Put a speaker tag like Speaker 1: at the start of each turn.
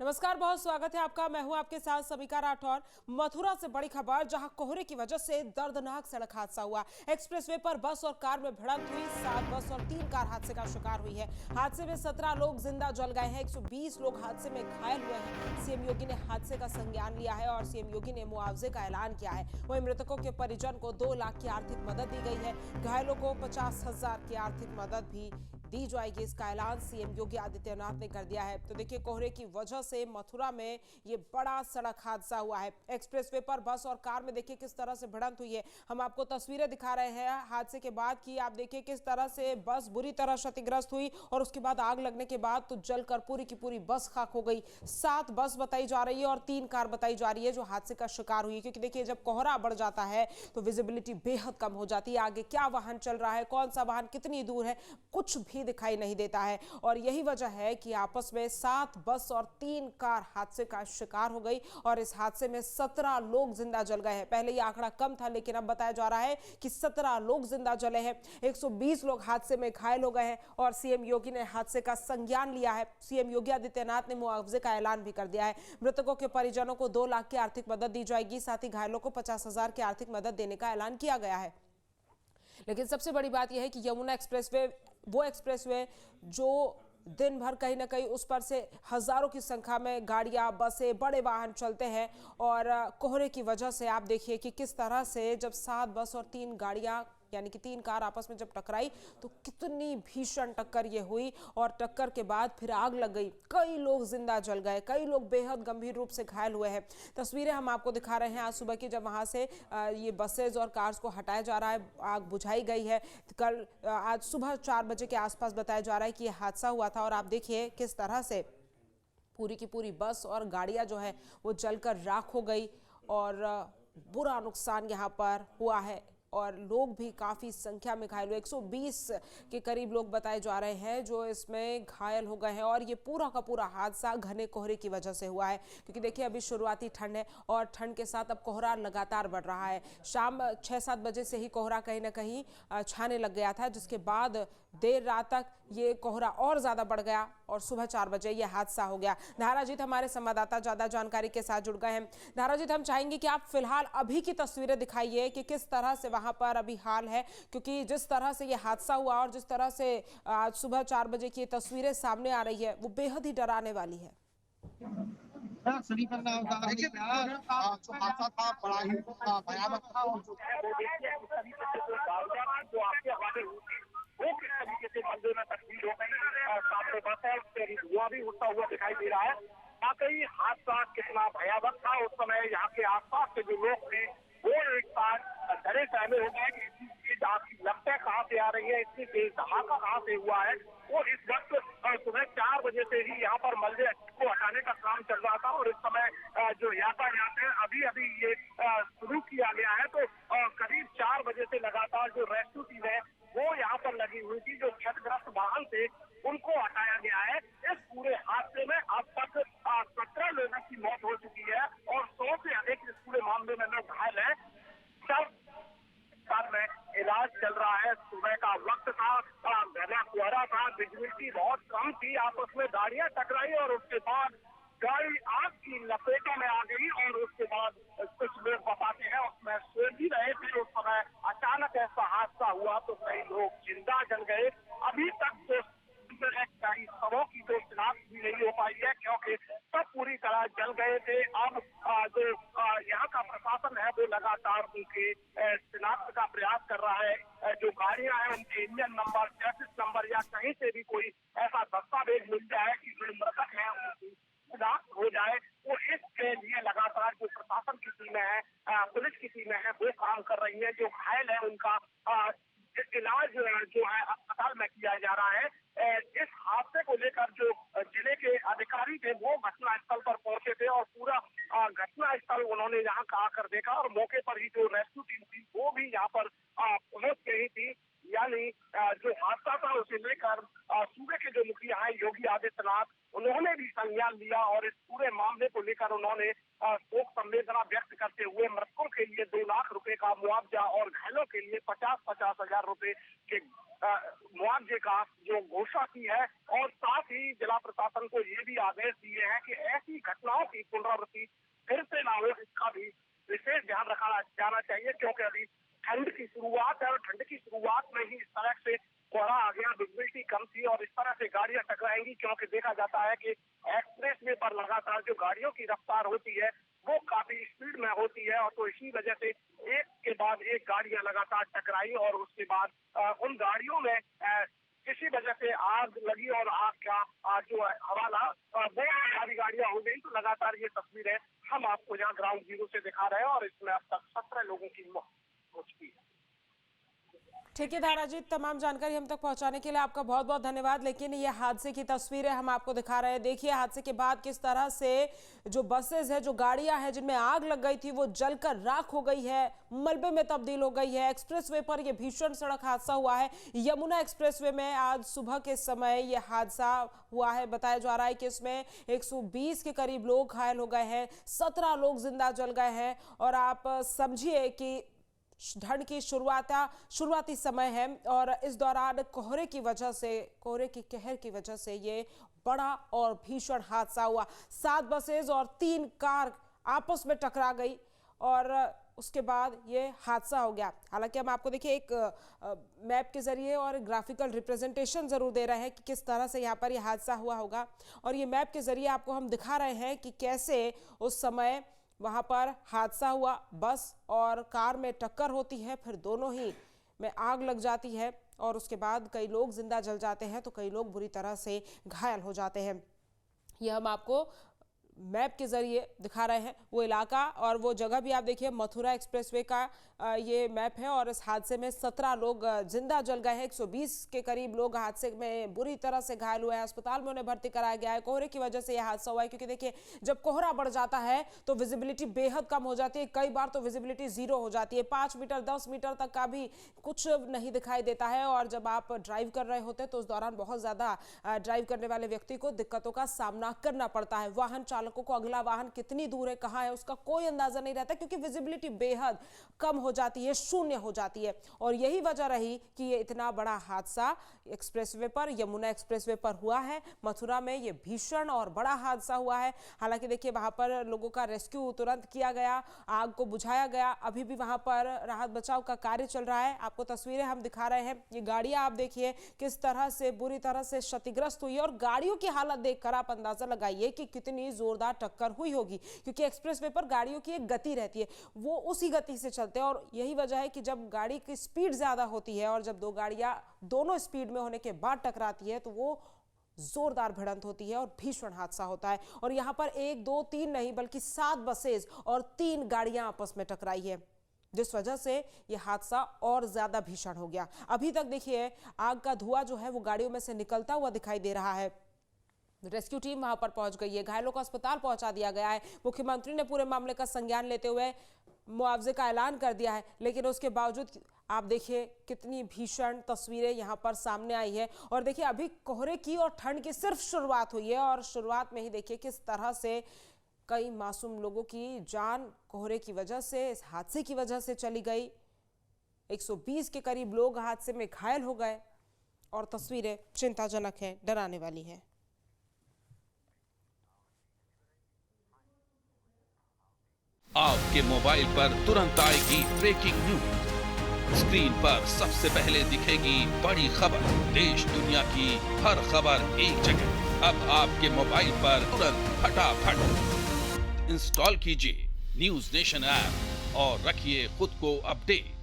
Speaker 1: नमस्कार, बहुत स्वागत है आपका। मैं हूं आपके साथ समिका राठौर। मथुरा से बड़ी खबर, जहां कोहरे की वजह से दर्दनाक सड़क हादसा हुआ। एक्सप्रेसवे पर बस और कार में भिड़ंत हुई। 7 बस और 3 कार हादसे का शिकार हुई है। हादसे में 17 लोग जिंदा जल गए हैं। 120 लोग हादसे में घायल हुए हैं। सीएम योगी ने हादसे का संज्ञान लिया है और सीएम योगी ने मुआवजे का ऐलान किया है। वहीं मृतकों के परिजन को 2 लाख की आर्थिक मदद दी गई है। घायलों को 50,000 की आर्थिक मदद भी दी जाएगी। इसका ऐलान सीएम योगी आदित्यनाथ ने कर दिया है। तो देखिए, कोहरे की वजह से मथुरा में ये बड़ा सड़क हादसा हुआ है। एक्सप्रेसवे पर बस और कार में देखिए किस तरह से भिड़ंत हुई है। हम आपको तस्वीरें दिखा रहे हैं हादसे के बाद की। आप देखिए किस तरह से बस बुरी तरह क्षतिग्रस्त हुई और उसके बाद आग लगने के बाद तो जलकर पूरी की पूरी बस खाक हो गई। 7 बस बताई जा रही है और 3 कार बताई जा रही है जो हादसे का शिकार हुई है। क्योंकि देखिए, जब कोहरा बढ़ जाता है तो विजिबिलिटी बेहद कम हो जाती है। आगे क्या वाहन चल रहा है, कौन सा वाहन कितनी दूर है, कुछ भी दिखाई नहीं देता है। और यही वजह है कि आपस में 7 बस और 3 कार हादसे का शिकार हो गई और इस हादसे में 17 लोग जिंदा जल गए हैं। पहले यह आंकड़ा कम था, लेकिन अब बताया जा रहा है कि 17 लोग जिंदा जले हैं। 120 लोग हादसे में घायल हो गए हैं और सीएम योगी ने हादसे का संज्ञान लिया है। सीएम योगी आदित्यनाथ ने मुआवजे का ऐलान भी कर दिया है। मृतकों के परिजनों को 2 लाख की आर्थिक मदद दी जाएगी। साथ ही घायलों को 50,000 की आर्थिक मदद देने का ऐलान किया गया है। लेकिन सबसे बड़ी बात यह है कि यमुना एक्सप्रेसवे वो एक्सप्रेसवे जो दिन भर कहीं ना कहीं उस पर से हजारों की संख्या में गाड़ियां, बसें, बड़े वाहन चलते हैं और कोहरे की वजह से आप देखिए कि किस तरह से जब 7 बस और 3 गाड़ियां यानी कि 3 कार आपस में जब टकराई तो कितनी भीषण टक्कर ये हुई और टक्कर के बाद फिर आग लग गई। कई लोग जिंदा जल गए, कई लोग बेहद गंभीर रूप से घायल हुए हैं। तस्वीरें हम आपको दिखा रहे हैं आज सुबह की, जब वहां से ये बसेज और कार्स को हटाया जा रहा है, आग बुझाई गई है। कल आज सुबह 4 बजे के आसपास बताया जा रहा है कि यह हादसा हुआ था और आप देखिए किस तरह से पूरी की पूरी बस और गाड़ियां जो है वो जलकर राख हो गई और बुरा नुकसान यहाँ पर हुआ है और लोग भी काफ़ी संख्या में घायल हुए। 120 के करीब लोग बताए जा रहे हैं जो इसमें घायल हो गए हैं और ये पूरा का पूरा हादसा घने कोहरे की वजह से हुआ है। क्योंकि देखिए, अभी शुरुआती ठंड है और ठंड के साथ अब कोहरा लगातार बढ़ रहा है। शाम 6-7 बजे से ही कोहरा कहीं ना कहीं छाने लग गया था, जिसके बाद देर रात तक ये कोहरा और ज़्यादा बढ़ गया और सुबह 4 बजे ये हादसा हो गया। धाराजीत हमारे संवाददाता ज़्यादा जानकारी के साथ जुड़ गए हैं। धाराजीत, हम चाहेंगे कि आप फिलहाल अभी की तस्वीरें दिखाइए कि किस तरह से वहां पर अभी हाल है। क्योंकि जिस तरह से ये हादसा हुआ और जिस तरह से आज सुबह 4 बजे की तस्वीरें सामने आ रही है वो बेहद ही डराने वाली है।
Speaker 2: देखिए जो हादसा था बड़ा ही भयानक था और जो आपके हवाले हुई वो किस तरीके से मंदिर में तब्दील हो गई। सामने बस है, उससे धुआं भी उड़ता हुआ दिखाई दे रहा है। वाकई हादसा कितना भयावह था। उस समय यहाँ के आसपास के जो लोग थे वो एक साथ डरे सहमे हो गए कि इतनी तेज आग की लपटें कहाँ से आ रही है, इतनी तेज धमाका कहाँ से हुआ है। और इस वक्त सुबह 4 बजे से ही यहाँ पर मलबे को हटाने का काम चल रहा था और इस समय जो यातायात है अभी अभी ये शुरू किया गया है। तो करीब 4 बजे से लगातार जो रेस्क्यू टीम है वो यहाँ पर लगी हुई थी। जो क्षतिग्रस्त वाहन थे उनको हटाया गया है। इस पूरे हादसे में अब तक 17 लोगों की मौत हो चुकी है और 100 से अधिक इस पूरे मामले में लोग घायल हैं। सब में इलाज चल रहा है। सुबह का वक्त था, घना कोहरा था, विजिबिलिटी बहुत कम थी। आपस में गाड़ियां टकराई और उसके बाद गाड़ी आग की लपेटों में आ गई और उसके बाद कुछ लोग बताते हैं उसमें सो भी रहे थे। उस समय अचानक ऐसा हादसा हुआ तो कई लोग जिंदा जल गए। अभी तक तो कई शवों की तो शिनाख्त भी नहीं हो पाई है क्योंकि सब पूरी तरह जल गए थे। अब जो यहाँ का प्रशासन है वो लगातार उनके शिनाख्त का प्रयास कर रहा है। जो गाड़ियां हैं उनके इंजन नंबर, चेसिस नंबर या कहीं से भी कोई ऐसा दस्तावेज मिल जाए कि जो मृतक है उनकी शिनाख्त हो जाए, वो इसके लिए लगातार जो प्रशासन की टीमें हैं, पुलिस की टीमें हैं वो काम कर रही है। जो घायल है उनका इलाज जो है अस्पताल में किया जा रहा है। इस हादसे को लेकर जो जिले के अधिकारी थे वो घटना स्थल पर पहुंचे थे और पूरा घटना स्थल उन्होंने यहाँ का आकर देखा और मौके पर ही जो रेस्क्यू टीम थी वो भी यहाँ पर पहुंच गई थी। यानी जो हादसा था उसे लेकर सूबे के जो मुखिया है योगी आदित्यनाथ, उन्होंने भी संज्ञान लिया और इस पूरे मामले को लेकर उन्होंने शोक संवेदना व्यक्त करते हुए मृतकों के लिए 2 लाख रुपए का मुआवजा और घायलों के लिए 50-50 हजार रुपए के मुआवजे का जो घोषणा की है। और साथ ही जिला प्रशासन को ये भी आदेश दिए हैं कि ऐसी घटनाओं की पुनरावृत्ति फिर से ना हो, इसका भी विशेष ध्यान रखा जाना चाहिए, क्योंकि अभी ठंड की शुरुआत है और ठंड की शुरुआत में ही इस तरह से कोहरा आ गया, विजिबिलिटी कम थी और इस तरह से गाड़ियां टकराएंगी, क्योंकि देखा जाता है कि एक्सप्रेस वे पर लगातार जो गाड़ियों की रफ्तार होती है वो काफी स्पीड में होती है। और तो इसी वजह से एक के बाद एक गाड़ियां लगातार टकराई और उसके बाद उन गाड़ियों में किसी वजह से आग लगी और आग का जो हवाला वो सारी गाड़ियां हो गई। तो लगातार ये तस्वीरें हम आपको यहाँ ग्राउंड जीरो से दिखा रहे हैं और इसमें अब तक 17 लोगों की मौत हो चुकी है।
Speaker 1: ठीक है धारा जी, तमाम जानकारी हम तक पहुंचाने के लिए आपका बहुत बहुत धन्यवाद। लेकिन ये हादसे की तस्वीरें हम आपको दिखा रहे हैं। देखिए हादसे के बाद किस तरह से जो बसेस है, जो गाड़ियां हैं जिनमें आग लग गई थी वो जलकर राख हो गई है, मलबे में तब्दील हो गई है। एक्सप्रेसवे पर यह भीषण सड़क हादसा हुआ है। यमुना एक्सप्रेसवे में आज सुबह के समय यह हादसा हुआ है। बताया जा रहा है कि इसमें 120 के करीब लोग घायल हो गए हैं, 17 लोग जिंदा जल गए हैं। और आप समझिए कि ठंड की शुरुआती समय है और इस दौरान कोहरे की कहर की वजह से ये बड़ा और भीषण हादसा हुआ। 7 बसेस और 3 कार आपस में टकरा गई और उसके बाद ये हादसा हो गया। हालांकि हम आपको देखिए एक मैप के जरिए और ग्राफिकल रिप्रेजेंटेशन जरूर दे रहे हैं कि किस तरह से यहाँ पर ये हादसा हुआ होगा। और ये मैप के जरिए आपको हम दिखा रहे हैं कि कैसे उस समय वहां पर हादसा हुआ। बस और कार में टक्कर होती है, फिर दोनों ही में आग लग जाती है और उसके बाद कई लोग जिंदा जल जाते हैं तो कई लोग बुरी तरह से घायल हो जाते हैं। यह हम आपको मैप के जरिए दिखा रहे हैं वो इलाका और वो जगह भी आप देखिए, मथुरा एक्सप्रेसवे का ये मैप है। और इस हादसे में 17 लोग जिंदा जल गए हैं, 120 के करीब लोग हादसे में बुरी तरह से घायल हुए हैं, अस्पताल में उन्हें भर्ती कराया गया है। कोहरे की वजह से यह हादसा हुआ है, क्योंकि देखिए जब कोहरा बढ़ जाता है तो विजिबिलिटी बेहद कम हो जाती है। कई बार तो विजिबिलिटी 0 हो जाती है, 5 मीटर 10 मीटर तक का भी कुछ नहीं दिखाई देता है। और जब आप ड्राइव कर रहे होते हैं तो उस दौरान बहुत ज्यादा ड्राइव करने वाले व्यक्ति को दिक्कतों का सामना करना पड़ता है। वाहन चालकों को अगला वाहन कितनी दूर है, कहां है, उसका कोई अंदाजा नहीं रहता, क्योंकि विजिबिलिटी बेहद कम हो जाती है, शून्य हो जाती है। और यही वजह रही कि ये इतना बड़ा हादसा एक्सप्रेसवे पर, यमुना एक्सप्रेसवे पर हुआ है। मथुरा में ये भीषण और बड़ा हादसा हुआ है। हालांकि देखिए वहां पर लोगों का रेस्क्यू तुरंत किया गया, आग को बुझाया गया, अभी भी वहां पर राहत बचाव का कार्य चल रहा है। आपको तस्वीरें हम दिखा रहे हैं। ये गाड़ियां आप देखिए किस तरह से बुरी तरह से क्षतिग्रस्त हुई है और गाड़ियों की हालत देखकर आप अंदाजा लगाइए कि कितनी जोरदार टक्कर हुई होगी, क्योंकि एक्सप्रेसवे पर गाड़ियों की एक गति रहती है, वो उसी गति से चलते हैं। और यही वजह है कि जब गाड़ी की स्पीड ज्यादा होती है और जब दो गाड़ियां दोनों स्पीड में होने के बाद टकराती है तो वो जोरदार भिड़ंत होती है और भीषण हादसा होता है। और यहां पर 1 2 3 नहीं बल्कि 7 बसेस और 3 गाड़ियां आपस में टकराई है, जिस वजह से यह हादसा और ज्यादा भीषण हो गया। अभी तक देखिए आग का धुआं जो है वो गाड़ियों में से निकलता हुआ दिखाई दे रहा है। रेस्क्यू टीम वहां पर पहुंच गई है, घायलों को अस्पताल पहुंचा दिया गया है। मुख्यमंत्री ने पूरे मामले का संज्ञान लेते हुए मुआवजे का ऐलान कर दिया है, लेकिन उसके बावजूद आप देखिए कितनी भीषण तस्वीरें यहां पर सामने आई है। और देखिए अभी कोहरे की और ठंड की सिर्फ शुरुआत हुई है और शुरुआत में ही देखिए किस तरह से कई मासूम लोगों की जान कोहरे की वजह से, इस हादसे की वजह से चली गई। 120 के करीब लोग हादसे में घायल हो गए और तस्वीरें चिंताजनक हैं, डराने वाली हैं।
Speaker 3: आपके मोबाइल पर तुरंत आएगी ब्रेकिंग न्यूज। स्क्रीन पर सबसे पहले दिखेगी बड़ी खबर, देश दुनिया की हर खबर एक जगह। अब आपके मोबाइल पर तुरंत फटाफट इंस्टॉल कीजिए न्यूज नेशन ऐप और रखिए खुद को अपडेट।